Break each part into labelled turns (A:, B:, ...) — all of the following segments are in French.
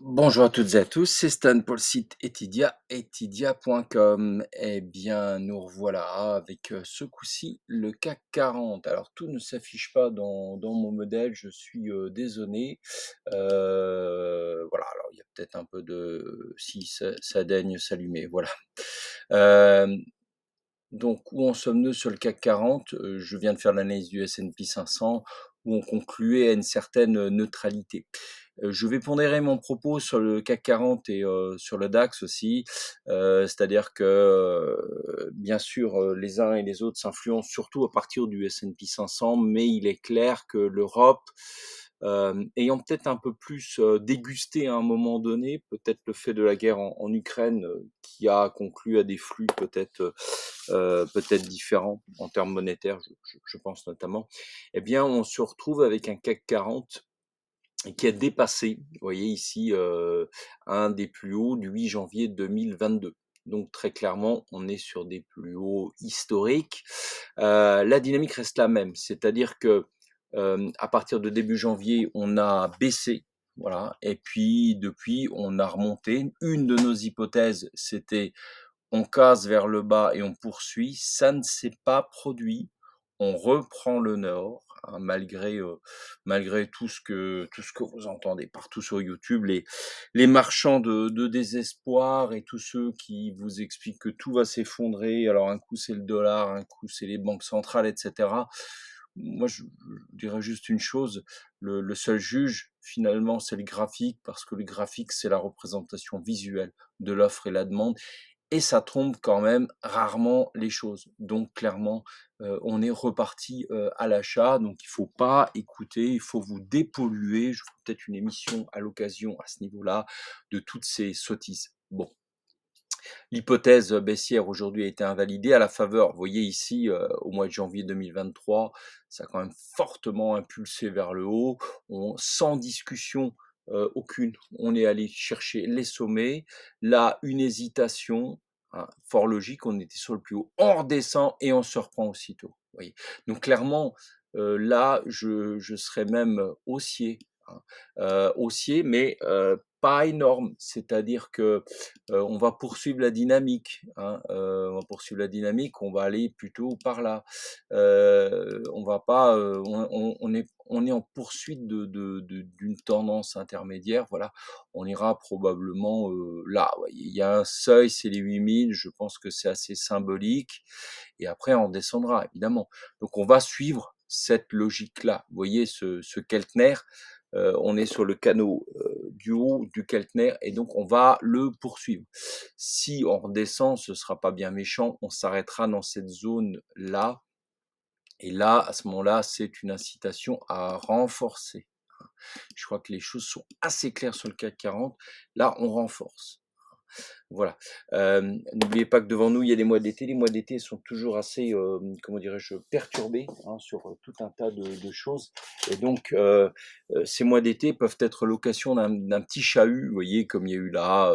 A: Bonjour à toutes et à tous, c'est Stan pour le site Etydia, etydia.com. Eh bien, nous revoilà avec ce coup-ci le CAC 40. Alors, tout ne s'affiche pas dans mon modèle, je suis désolé. Voilà, alors il y a peut-être un peu de... Si ça daigne s'allumer, voilà. Euh, donc, où en sommes-nous sur le CAC 40? Je viens de faire l'analyse du S&P 500 où on concluait à une certaine neutralité. Je vais pondérer mon propos sur le CAC 40 et sur le DAX aussi. C'est-à-dire que, bien sûr, les uns et les autres s'influencent surtout à partir du S&P 500, mais il est clair que l'Europe, ayant peut-être un peu plus dégusté à un moment donné, peut-être le fait de la guerre en Ukraine, qui a conclu à des flux peut-être différents en termes monétaires, je pense notamment, eh bien, on se retrouve avec un CAC 40 qui a dépassé, vous voyez ici, un des plus hauts du 8 janvier 2022. Donc très clairement, on est sur des plus hauts historiques. La dynamique reste la même, c'est-à-dire que à partir de début janvier, on a baissé, voilà, et puis depuis, on a remonté. Une de nos hypothèses, c'était on casse vers le bas et on poursuit. Ça ne s'est pas produit. On reprend le nord, hein, malgré tout ce que vous entendez partout sur YouTube, les marchands de désespoir et tous ceux qui vous expliquent que tout va s'effondrer. Alors un coup c'est le dollar, un coup c'est les banques centrales, etc. Moi, je dirais juste une chose, le seul juge, finalement, c'est le graphique, parce que le graphique, c'est la représentation visuelle de l'offre et la demande, et ça trompe quand même rarement les choses. Donc clairement, on est reparti à l'achat. Donc il faut pas écouter, il faut vous dépolluer. Je ferai peut-être une émission à l'occasion à ce niveau-là de toutes ces sottises. Bon, l'hypothèse baissière aujourd'hui a été invalidée à la faveur, vous voyez ici, au mois de janvier 2023, ça a quand même fortement impulsé vers le haut. Sans discussion aucune, on est allé chercher les sommets. Là, une hésitation, hein, fort logique, on était sur le plus haut, on redescend et on se reprend aussitôt. Vous voyez. Donc clairement, là, je serais même haussier, hein, haussier, mais pas énorme. C'est-à-dire que on va poursuivre la dynamique, hein, on va poursuivre la dynamique, on va aller plutôt par là. On va pas, on est en poursuite d'une tendance intermédiaire, voilà. On ira probablement là. Ouais. Il y a un seuil, c'est les 8000, je pense que c'est assez symbolique. Et après, on descendra, évidemment. Donc, on va suivre cette logique-là. Vous voyez, ce Keltner, on est sur le canot du haut du Keltner et donc on va le poursuivre. Si on redescend, ce sera pas bien méchant, on s'arrêtera dans cette zone-là. Et là, à ce moment-là, c'est une incitation à renforcer. Je crois que les choses sont assez claires sur le CAC 40. Là, on renforce. Voilà. N'oubliez pas que devant nous, il y a des mois d'été. Les mois d'été sont toujours assez, comment dirais-je, perturbés, hein, sur tout un tas de choses. Et donc, ces mois d'été peuvent être l'occasion d'un petit chahut, vous voyez, comme il y a eu là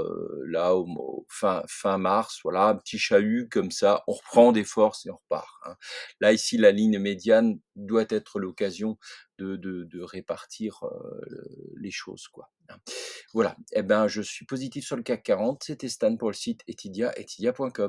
A: fin mars, voilà, un petit chahut comme ça, on reprend des forces et on repart, hein. Là, ici, la ligne médiane doit être l'occasion de répartir les choses, quoi, hein. Voilà, eh ben, je suis positif sur le CAC 40. C'était Stan pour le site Etydia, etydia.com.